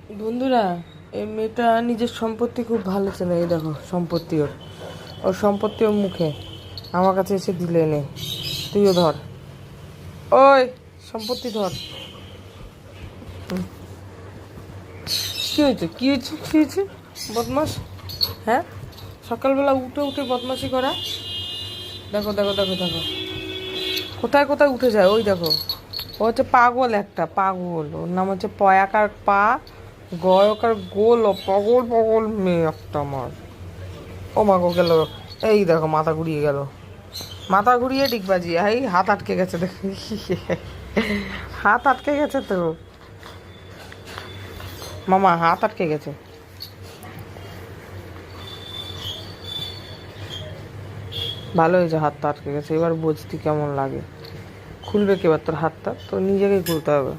বন্ধুরা, এই মেয়েটা নিজের সম্পত্তি খুব ভালো চেনে। এই দেখো সম্পত্তি, ওর ওর সম্পত্তি ওর মুখে আমার কাছে এসে দিলে নে। তুইও ধর, ওই সম্পত্তি ধর। কী হয়েছে, কী হয়েছে, কী হয়েছে? বদমাস, হ্যাঁ? সকালবেলা উঠে উঠে বদমাশি করা। দেখো দেখো দেখো দেখো, কোথায় কোথায় উঠে যায়। ওই দেখো, ও হচ্ছে পাগল, একটা পাগল। ওর নাম হচ্ছে পয়াকার পা, গয়কার গোল, ও পাগল পাগল মেয়ে একটা আমার। ও মা গো, গেল। এই দেখো মাথা ঘুরিয়ে গেল, মাথা ঘুরিয়ে ডিগবাজি। এই হাত আটকে গেছে, দেখি হাত আটকে গেছে তো মামা, হাত আটকে গেছে। ভালো হয়েছে হাতটা আটকে গেছে, এবার বুঝতি কেমন লাগে। খুলবে কি এবার তোর হাতটা? তো নিজেকেই খুলতে হবে।